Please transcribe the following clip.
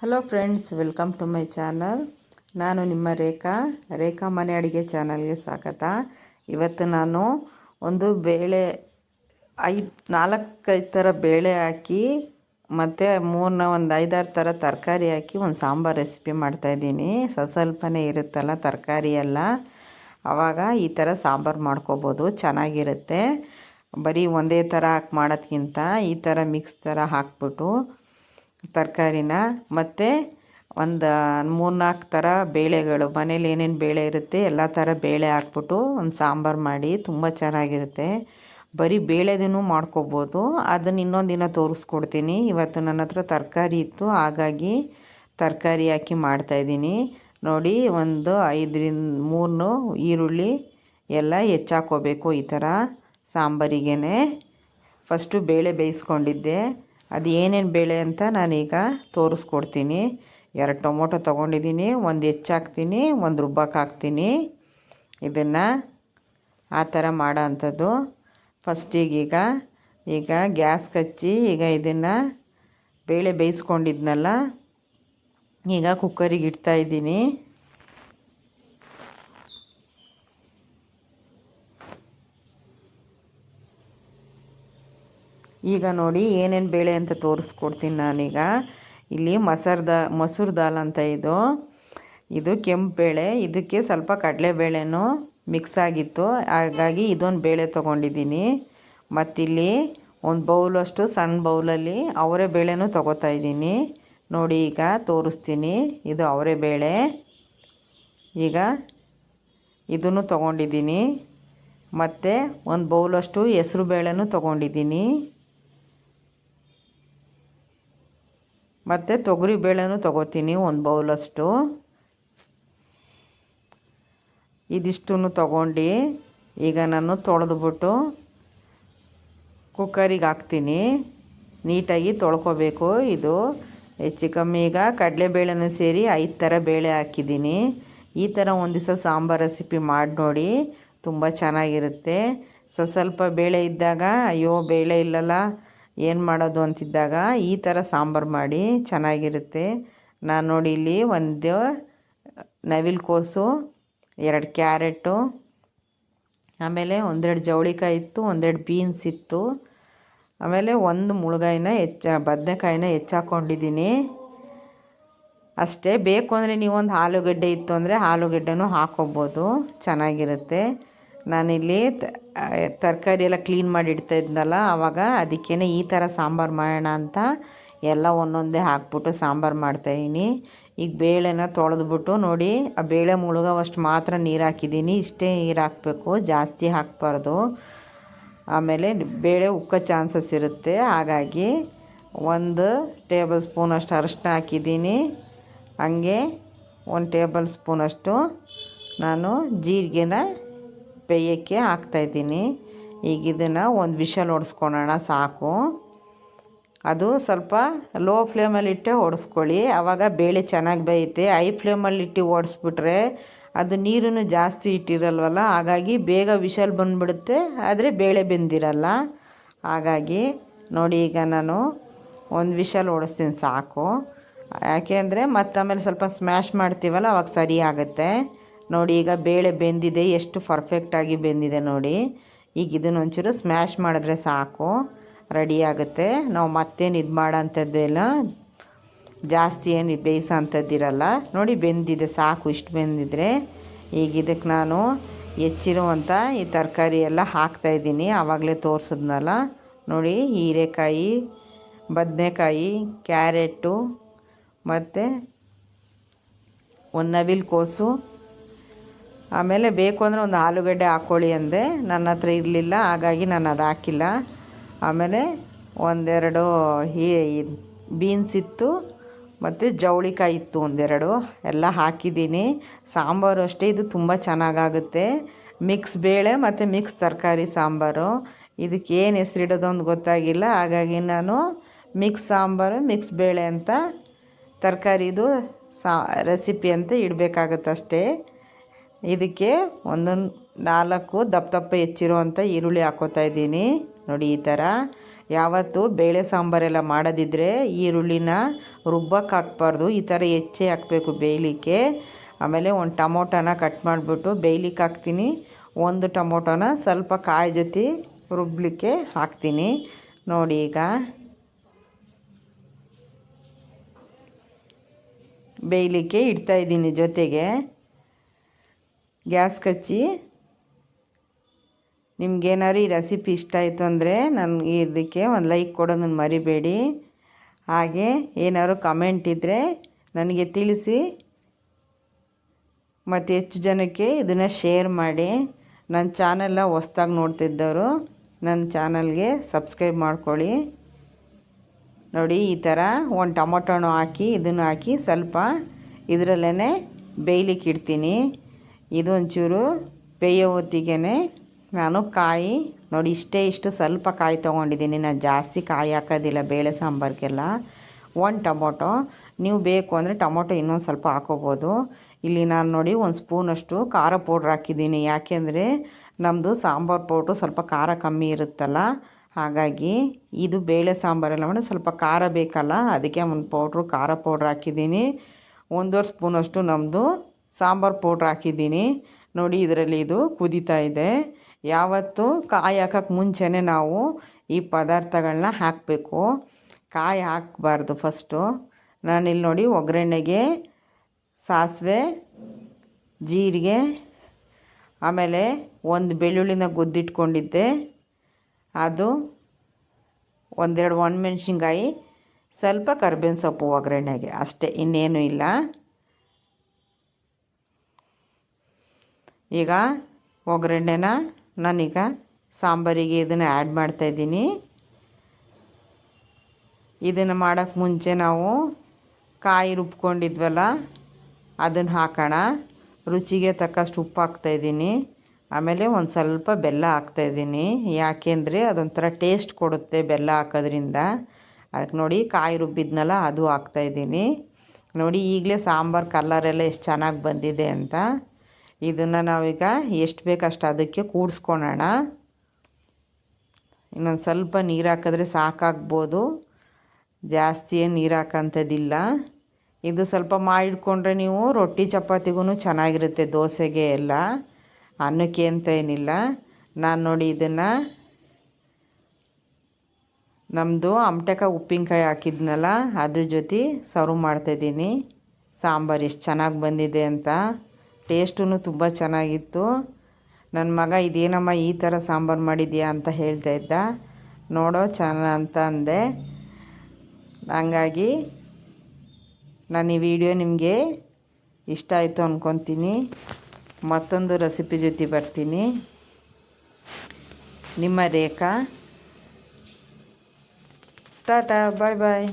Hello friends, welcome to my channel. ನಾನು ನಿಮ್ಮ ರೇಖಾ ಮನೆ ಅಡುಗೆ ಚಾನಲ್ಗೆ ಸ್ವಾಗತ. ಇವತ್ತು ನಾನು ಒಂದು ಬೇಳೆ 4-5 ಥರ ಬೇಳೆ ಹಾಕಿ ಮತ್ತು ಒಂದು 5-6 ಥರ ತರಕಾರಿ ಹಾಕಿ ಒಂದು ಸಾಂಬಾರು ರೆಸಿಪಿ ಮಾಡ್ತಾಯಿದ್ದೀನಿ. ಸ್ವಲ್ಪನೇ ಇರುತ್ತಲ್ಲ ತರಕಾರಿ ಎಲ್ಲ, ಆವಾಗ ಈ ಥರ ಸಾಂಬಾರು ಮಾಡ್ಕೋಬೋದು, ಚೆನ್ನಾಗಿರುತ್ತೆ. ಬರೀ ಒಂದೇ ಥರ ಹಾಕಿ ಮಾಡೋದ್ಕಿಂತ ಈ ಥರ ಮಿಕ್ಸ್ ಥರ ಹಾಕ್ಬಿಟ್ಟು ತರಕಾರಿನ ಮತ್ತು ಒಂದು 3-4 ಥರ ಬೇಳೆಗಳು, ಮನೇಲಿ ಏನೇನು ಬೇಳೆ ಇರುತ್ತೆ ಎಲ್ಲ ಥರ ಬೇಳೆ ಹಾಕ್ಬಿಟ್ಟು ಒಂದು ಸಾಂಬಾರು ಮಾಡಿ ತುಂಬ ಚೆನ್ನಾಗಿರುತ್ತೆ. ಬರೀ ಬೇಳೆದೂ ಮಾಡ್ಕೋಬೋದು. ಅದನ್ನು ಇನ್ನೊಂದು ದಿನ ತೋರಿಸ್ಕೊಡ್ತೀನಿ. ಇವತ್ತು ನನ್ನ ಹತ್ರ ತರಕಾರಿ ಇತ್ತು, ಹಾಗಾಗಿ ತರಕಾರಿ ಹಾಕಿ ಮಾಡ್ತಾಯಿದ್ದೀನಿ. ನೋಡಿ, ಒಂದು 5-3 ಈರುಳ್ಳಿ ಎಲ್ಲ ಹೆಚ್ಚಾಕೋಬೇಕು ಈ ಥರ ಸಾಂಬಾರಿಗೇ. ಫಸ್ಟು ಬೇಳೆ ಬೇಯಿಸ್ಕೊಂಡಿದ್ದೆ, ಅದು ಏನೇನು ಬೇಳೆ ಅಂತ ನಾನೀಗ ತೋರಿಸ್ಕೊಡ್ತೀನಿ. 2 ಟೊಮೊಟೊ ತೊಗೊಂಡಿದ್ದೀನಿ, ಒಂದು ಹೆಚ್ಚಾಕ್ತೀನಿ, ಒಂದು ರುಬ್ಬಕ್ಕೆ ಹಾಕ್ತೀನಿ. ಇದನ್ನು ಆ ಥರ ಮಾಡೋ ಅಂಥದ್ದು. ಫಸ್ಟಿಗೀಗ ಗ್ಯಾಸ್ ಹಚ್ಚಿ ಈಗ ಇದನ್ನು ಬೇಳೆ ಬೇಯಿಸ್ಕೊಂಡಿದ್ನಲ್ಲ ಈಗ ಕುಕ್ಕರಿಗೆ ಇಡ್ತಾಯಿದ್ದೀನಿ. ಈಗ ನೋಡಿ ಏನೇನು ಬೇಳೆ ಅಂತ ತೋರಿಸ್ಕೊಡ್ತೀನಿ ನಾನೀಗ. ಇಲ್ಲಿ ಮೊಸರು ದಾಲ್ ಅಂತ ಇದು ಕೆಂಪು ಬೇಳೆ, ಇದಕ್ಕೆ ಸ್ವಲ್ಪ ಕಡಲೆಬೇಳೆನೂ ಮಿಕ್ಸ್ ಆಗಿತ್ತು, ಹಾಗಾಗಿ ಇದೊಂದು ಬೇಳೆ ತೊಗೊಂಡಿದ್ದೀನಿ. ಮತ್ತಿಲ್ಲಿ ಒಂದು ಬೌಲಷ್ಟು ಸಣ್ಣ ಬೌಲಲ್ಲಿ ಅವರೇ ಬೇಳೆನೂ ತೊಗೋತಾಯಿದ್ದೀನಿ. ನೋಡಿ ಈಗ ತೋರಿಸ್ತೀನಿ. ಇದು ಅವರೇ ಬೇಳೆ, ಈಗ ಇದನ್ನು ತೊಗೊಂಡಿದ್ದೀನಿ. ಮತ್ತು ಒಂದು ಬೌಲಷ್ಟು ಹೆಸ್ರು ಬೇಳೆನೂ ತೊಗೊಂಡಿದ್ದೀನಿ. ಮತ್ತು ತೊಗರಿ ಬೇಳೆನೂ ತೊಗೋತೀನಿ ಒಂದು ಬೌಲಷ್ಟು. ಇದಿಷ್ಟನ್ನು ತೊಗೊಂಡು ಈಗ ನಾನು ತೊಳೆದ್ಬಿಟ್ಟು ಕುಕ್ಕರಿಗೆ ಹಾಕ್ತೀನಿ. ನೀಟಾಗಿ ತೊಳ್ಕೊಬೇಕು. ಇದು ಹೆಚ್ಚು ಕಮ್ಮಿ ಈಗ ಕಡಲೆಬೇಳೆನೂ ಸೇರಿ 5 ಥರ ಬೇಳೆ ಹಾಕಿದ್ದೀನಿ. ಈ ಥರ ಒಂದು ದಿವಸ ಸಾಂಬಾರು ರೆಸಿಪಿ ಮಾಡಿ ನೋಡಿ, ತುಂಬ ಚೆನ್ನಾಗಿರುತ್ತೆ. ಸ್ವಲ್ಪ ಬೇಳೆ ಇದ್ದಾಗ ಅಯ್ಯೋ ಬೇಳೆ ಇಲ್ಲಲ್ಲ ಏನು ಮಾಡೋದು ಅಂತಿದ್ದಾಗ ಈ ಥರ ಸಾಂಬಾರು ಮಾಡಿ ಚೆನ್ನಾಗಿರುತ್ತೆ. ನಾನು ನೋಡಿ ಇಲ್ಲಿ ಒಂದು ನವಿಲುಕೋಸು, 2 ಕ್ಯಾರೆಟು, ಆಮೇಲೆ 1-2 ಜವಳಿಕಾಯಿ ಇತ್ತು, 1-2 ಬೀನ್ಸ್ ಇತ್ತು, ಆಮೇಲೆ 1 ಬದನೆಕಾಯಿನ ಹೆಚ್ಚಾಕೊಂಡಿದ್ದೀನಿ ಅಷ್ಟೇ. ಬೇಕು ಅಂದರೆ ನೀವು ಒಂದು ಆಲೂಗಡ್ಡೆ ಇತ್ತು ಅಂದರೆ ಆಲೂಗಡ್ಡೆನೂ ಹಾಕ್ಕೊಬೋದು, ಚೆನ್ನಾಗಿರುತ್ತೆ. ನಾನಿಲ್ಲಿ ತರಕಾರಿ ಎಲ್ಲ ಕ್ಲೀನ್ ಮಾಡಿ ಇಡ್ತಾ ಇದ್ನಲ್ಲ, ಆವಾಗ ಅದಕ್ಕೇ ಈ ಥರ ಸಾಂಬಾರು ಮಾಡೋಣ ಅಂತ ಎಲ್ಲ ಒಂದೊಂದೇ ಹಾಕ್ಬಿಟ್ಟು ಸಾಂಬಾರು ಮಾಡ್ತಾಯಿದ್ದೀನಿ. ಈಗ ಬೇಳೆನ ತೊಳೆದ್ಬಿಟ್ಟು ನೋಡಿ, ಆ ಬೇಳೆ ಮುಳುಗೋವಷ್ಟು ಮಾತ್ರ ನೀರು ಹಾಕಿದ್ದೀನಿ. ಇಷ್ಟೇ ನೀರು ಹಾಕಬೇಕು, ಜಾಸ್ತಿ ಹಾಕಬಾರ್ದು, ಆಮೇಲೆ ಬೇಳೆ ಉಕ್ಕೋ ಚಾನ್ಸಸ್ ಇರುತ್ತೆ. ಹಾಗಾಗಿ 1 ಟೇಬಲ್ ಸ್ಪೂನಷ್ಟು ಅರಿಶಿನ ಹಾಕಿದ್ದೀನಿ. ಹಾಗೆ 1 ಟೇಬಲ್ ಸ್ಪೂನಷ್ಟು ನಾನು ಜೀರಿಗೆನ ಬೇಯೋಕ್ಕೆ ಹಾಕ್ತಾಯಿದ್ದೀನಿ. ಈಗ ಇದನ್ನು ಒಂದು ವಿಷಲ್ ಹೊಡೆಸ್ಕೊಳ್ಳೋಣ ಸಾಕು. ಅದು ಸ್ವಲ್ಪ ಲೋ ಫ್ಲೇಮಲ್ಲಿಟ್ಟೆ ಹೊಡೆಸ್ಕೊಳ್ಳಿ, ಆವಾಗ ಬೇಳೆ ಚೆನ್ನಾಗಿ ಬೇಯುತ್ತೆ. ಹೈ ಫ್ಲೇಮಲ್ಲಿಟ್ಟು ಓಡಿಸ್ಬಿಟ್ರೆ ಅದು ನೀರನ್ನು ಜಾಸ್ತಿ ಇಟ್ಟಿರಲ್ವಲ್ಲ, ಹಾಗಾಗಿ ಬೇಗ ವಿಷಲ್ ಬಂದುಬಿಡುತ್ತೆ, ಆದರೆ ಬೇಳೆ ಬೆಂದಿರಲ್ಲ. ಹಾಗಾಗಿ ನೋಡಿ ಈಗ ನಾನು ಒಂದು ವಿಷಲ್ ಹೊಡೆಸ್ತೀನಿ ಸಾಕು. ಯಾಕೆ ಅಂದರೆ ಮತ್ತೆ ಆಮೇಲೆ ಸ್ವಲ್ಪ ಸ್ಮ್ಯಾಶ್ ಮಾಡ್ತೀವಲ್ಲ ಅವಾಗ ಸರಿ ಆಗುತ್ತೆ. ನೋಡಿ ಈಗ ಬೇಳೆ ಬೆಂದಿದೆ, ಎಷ್ಟು ಪರ್ಫೆಕ್ಟಾಗಿ ಬೆಂದಿದೆ ನೋಡಿ. ಈಗ ಇದನ್ನು ಒಂಚೂರು ಸ್ಮ್ಯಾಶ್ ಮಾಡಿದ್ರೆ ಸಾಕು, ರೆಡಿ ಆಗುತ್ತೆ. ನಾವು ಮತ್ತೇನು ಇದು ಮಾಡೋ ಅಂಥದ್ದು ಇಲ್ಲ, ಜಾಸ್ತಿ ಏನು ಬೇಯಿಸೋ ಅಂಥದ್ದಿರಲ್ಲ. ನೋಡಿ ಬೆಂದಿದೆ ಸಾಕು, ಇಷ್ಟು ಬೆಂದಿದ್ರೆ. ಈಗ ಇದಕ್ಕೆ ನಾನು ಹೆಚ್ಚಿರುವಂಥ ಈ ತರಕಾರಿ ಎಲ್ಲ ಹಾಕ್ತಾಯಿದ್ದೀನಿ, ಆವಾಗಲೇ ತೋರಿಸಿದ್ನಲ್ಲ ನೋಡಿ. ಹೀರೆಕಾಯಿ, ಬದನೆಕಾಯಿ, ಕ್ಯಾರೆಟು ಮತ್ತು ಒಂದು ನವಿಲುಕೋಸು, ಆಮೇಲೆ ಬೇಕು ಅಂದರೆ ಒಂದು ಆಲೂಗಡ್ಡೆ ಹಾಕ್ಕೊಳ್ಳಿ ಅಂದೆ, ನನ್ನ ಹತ್ರ ಇರಲಿಲ್ಲ ಹಾಗಾಗಿ ನಾನು ಅದು ಹಾಕಿಲ್ಲ. ಆಮೇಲೆ 1-2 ಬೀನ್ಸ್ ಇತ್ತು, ಮತ್ತು ಜವಳಿಕಾಯಿ ಇತ್ತು 1-2, ಎಲ್ಲ ಹಾಕಿದ್ದೀನಿ. ಸಾಂಬಾರು ಅಷ್ಟೇ, ಇದು ತುಂಬ ಚೆನ್ನಾಗಾಗುತ್ತೆ. ಮಿಕ್ಸ್ ಬೇಳೆ ಮತ್ತು ಮಿಕ್ಸ್ ತರಕಾರಿ ಸಾಂಬಾರು. ಇದಕ್ಕೆ ಏನು ಹೆಸರಿಡೋದು ಅಂತ ಗೊತ್ತಾಗಿಲ್ಲ, ಹಾಗಾಗಿ ನಾನು ಮಿಕ್ಸ್ ಸಾಂಬಾರು ಮಿಕ್ಸ್ ಬೇಳೆ ಅಂತ ತರಕಾರಿದು ರೆಸಿಪಿ ಅಂತ ಇಡಬೇಕಾಗತ್ತಷ್ಟೇ. ಇದಕ್ಕೆ 4 ದಪ್ಪ ಹೆಚ್ಚಿರುವಂಥ ಈರುಳ್ಳಿ ಹಾಕ್ಕೋತಾ ಇದ್ದೀನಿ ನೋಡಿ. ಈ ಥರ ಯಾವತ್ತು ಬೇಳೆ ಸಾಂಬಾರೆಲ್ಲ ಮಾಡೋದಿದ್ರೆ ಈರುಳ್ಳಿನ ರುಬ್ಬಕ್ಕೆ ಹಾಕ್ಬಾರ್ದು, ಈ ಥರ ಹೆಚ್ಚೆ ಹಾಕಬೇಕು ಬೇಯಲಿಕ್ಕೆ. ಆಮೇಲೆ ಒಂದು ಟೊಮೊಟೊನ ಕಟ್ ಮಾಡಿಬಿಟ್ಟು ಬೇಯಲಿಕ್ಕೆ ಹಾಕ್ತೀನಿ. ಒಂದು ಟೊಮೊಟೊನ ಸ್ವಲ್ಪ ಕಾಯಿ ಜೊತೆ ರುಬ್ಬಲಿಕ್ಕೆ ಹಾಕ್ತೀನಿ. ನೋಡಿ ಈಗ ಬೇಯಲಿಕ್ಕೆ ಇಡ್ತಾಯಿದ್ದೀನಿ. ಜೊತೆಗೆ ಗ್ಯಾಸ್ ಕಚ್ಚಿ. ನಿಮ್ಗೇನಾದ್ರು ಈ ರೆಸಿಪಿ ಇಷ್ಟ ಆಯಿತು ಅಂದರೆ ನನಗೆ ಇದಕ್ಕೆ ಒಂದು ಲೈಕ್ ಕೊಡೋದನ್ನು ಮರಿಬೇಡಿ. ಹಾಗೆ ಏನಾದ್ರು ಕಮೆಂಟ್ ಇದ್ದರೆ ನನಗೆ ತಿಳಿಸಿ, ಮತ್ತು ಹೆಚ್ಚು ಜನಕ್ಕೆ ಇದನ್ನು ಶೇರ್ ಮಾಡಿ. ನನ್ನ ಚಾನೆಲ್ನ ಹೊಸ್ದಾಗಿ ನೋಡ್ತಿದ್ದವರು ನನ್ನ ಚಾನಲ್ಗೆ ಸಬ್ಸ್ಕ್ರೈಬ್ ಮಾಡ್ಕೊಳ್ಳಿ. ನೋಡಿ ಈ ಥರ ಒಂದು ಟೊಮೊಟೊನೂ ಹಾಕಿ ಇದನ್ನು ಹಾಕಿ ಸ್ವಲ್ಪ ಇದರಲ್ಲೇ ಬೇಯಲಿಕ್ಕೆ ಇಡ್ತೀನಿ. ಇದೊಂಚೂರು ಬೇಯೋ ಹೊತ್ತಿಗೆ ನಾನು ಕಾಯಿ ನೋಡಿ ಇಷ್ಟು ಸ್ವಲ್ಪ ಕಾಯಿ ತೊಗೊಂಡಿದ್ದೀನಿ. ನಾನು ಜಾಸ್ತಿ ಕಾಯಿ ಹಾಕೋದಿಲ್ಲ ಬೇಳೆ ಸಾಂಬಾರಿಗೆಲ್ಲ. ಒಂದು ಟೊಮೊಟೊ, ನೀವು ಬೇಕು ಅಂದರೆ ಟೊಮೊಟೊ ಇನ್ನೊಂದು ಸ್ವಲ್ಪ ಹಾಕೋಬೋದು. ಇಲ್ಲಿ ನಾನು ನೋಡಿ ಒಂದು ಸ್ಪೂನಷ್ಟು ಖಾರ ಪೌಡ್ರ್ ಹಾಕಿದ್ದೀನಿ. ಯಾಕೆಂದರೆ ನಮ್ಮದು ಸಾಂಬಾರು ಪೌಡ್ರು ಸ್ವಲ್ಪ ಖಾರ ಕಮ್ಮಿ ಇರುತ್ತಲ್ಲ, ಹಾಗಾಗಿ ಇದು ಬೇಳೆ ಸಾಂಬಾರೆಲ್ಲ ಮಾಡಿ ಸ್ವಲ್ಪ ಖಾರ ಬೇಕಲ್ಲ, ಅದಕ್ಕೆ ಒಂದು ಖಾರ ಪೌಡ್ರ್ ಹಾಕಿದ್ದೀನಿ. 1.5 ಸ್ಪೂನಷ್ಟು ನಮ್ಮದು ಸಾಂಬಾರು ಪೌಡ್ರ್ ಹಾಕಿದ್ದೀನಿ. ನೋಡಿ ಇದರಲ್ಲಿ ಇದು ಕುದೀತಾ ಇದೆ. ಯಾವತ್ತು ಕಾಯಿ ಹಾಕೋಕ್ಕೆ ಮುಂಚೆನೇ ನಾವು ಈ ಪದಾರ್ಥಗಳನ್ನ ಹಾಕಬೇಕು, ಕಾಯಿ ಹಾಕಬಾರ್ದು ಫಸ್ಟು. ನಾನಿಲ್ಲಿ ನೋಡಿ ಒಗ್ಗರಣೆಗೆ ಸಾಸಿವೆ, ಜೀರಿಗೆ, ಆಮೇಲೆ ಒಂದು ಬೆಳ್ಳುಳ್ಳಿನ ಗುದ್ದಿಟ್ಕೊಂಡಿದ್ದೆ, ಅದು ಒಂದೆರಡು ಒಣಮೆಣ್ಸಿನ್ಕಾಯಿ, ಸ್ವಲ್ಪ ಕರ್ಬೇವಿನ ಸೊಪ್ಪು ಒಗ್ಗರಣೆಗೆ, ಅಷ್ಟೇ, ಇನ್ನೇನು ಇಲ್ಲ. ಈಗ ಒಗ್ಗರಣೆನ ನಾನೀಗ ಸಾಂಬಾರಿಗೆ ಇದನ್ನು ಆ್ಯಡ್ ಮಾಡ್ತಾಯಿದ್ದೀನಿ. ಇದನ್ನು ಮಾಡೋಕ್ಕೆ ಮುಂಚೆ ನಾವು ಕಾಯಿ ರುಬ್ಕೊಂಡಿದ್ವಲ್ಲ ಅದನ್ನು ಹಾಕೋಣ. ರುಚಿಗೆ ತಕ್ಕಷ್ಟು ಉಪ್ಪು ಹಾಕ್ತಾಯಿದ್ದೀನಿ. ಆಮೇಲೆ ಒಂದು ಸ್ವಲ್ಪ ಬೆಲ್ಲ ಹಾಕ್ತಾಯಿದ್ದೀನಿ. ಯಾಕೆಂದರೆ ಅದೊಂಥರ ಟೇಸ್ಟ್ ಕೊಡುತ್ತೆ ಬೆಲ್ಲ ಹಾಕೋದ್ರಿಂದ. ಅದಕ್ಕೆ ನೋಡಿ ಕಾಯಿ ರುಬ್ಬಿದ್ನಲ್ಲ ಅದು ಹಾಕ್ತಾಯಿದ್ದೀನಿ. ನೋಡಿ ಈಗಲೇ ಸಾಂಬಾರು ಕಲರೆಲ್ಲ ಎಷ್ಟು ಚೆನ್ನಾಗಿ ಬಂದಿದೆ ಅಂತ. ಇದನ್ನು ನಾವೀಗ ಎಷ್ಟು ಬೇಕಷ್ಟು ಅದಕ್ಕೆ ಕೂಡಿಸ್ಕೊಳ್ಳೋಣ. ಇನ್ನೊಂದು ಸ್ವಲ್ಪ ನೀರು ಹಾಕಿದ್ರೆ ಸಾಕಾಗ್ಬೋದು, ಜಾಸ್ತಿ ಏನು ನೀರು ಹಾಕೋಂಥದ್ದಿಲ್ಲ. ಇದು ಸ್ವಲ್ಪ ಮಾಡಿಟ್ಕೊಂಡ್ರೆ ನೀವು ರೊಟ್ಟಿ ಚಪಾತಿಗೂ ಚೆನ್ನಾಗಿರುತ್ತೆ, ದೋಸೆಗೆ ಎಲ್ಲ, ಅನ್ನಕ್ಕೆ ಅಂತ ಏನಿಲ್ಲ. ನಾನು ನೋಡಿ ಇದನ್ನು ನಮ್ಮದು ಆಮಟೆಕಾಯಿ ಉಪ್ಪಿನಕಾಯಿ ಹಾಕಿದ್ನಲ್ಲ ಅದ್ರ ಜೊತೆ ಸರ್ವ್ ಮಾಡ್ತಾಯಿದ್ದೀನಿ. ಸಾಂಬಾರು ಎಷ್ಟು ಚೆನ್ನಾಗಿ ಬಂದಿದೆ ಅಂತ, ಟೇಸ್ಟೂ ತುಂಬ ಚೆನ್ನಾಗಿತ್ತು. ನನ್ನ ಮಗ ಇದೇನಮ್ಮ ಈ ಥರ ಸಾಂಬಾರು ಮಾಡಿದ್ಯಾ ಅಂತ ಹೇಳ್ತಾ ಇದ್ದ. ನೋಡೋ ಚೆನ್ನಾಗಿ ಅಂತ ಅಂದೆ. ಹಂಗಾಗಿ ನಾನು ಈ ವಿಡಿಯೋ ನಿಮಗೆ ಇಷ್ಟ ಆಯಿತು ಅಂದ್ಕೊತೀನಿ. ಮತ್ತೊಂದು ರೆಸಿಪಿ ಜೊತೆ ಬರ್ತೀನಿ. ನಿಮ್ಮ ರೇಖಾ. ಟಾಟಾ, ಬಾಯ್ ಬಾಯ್.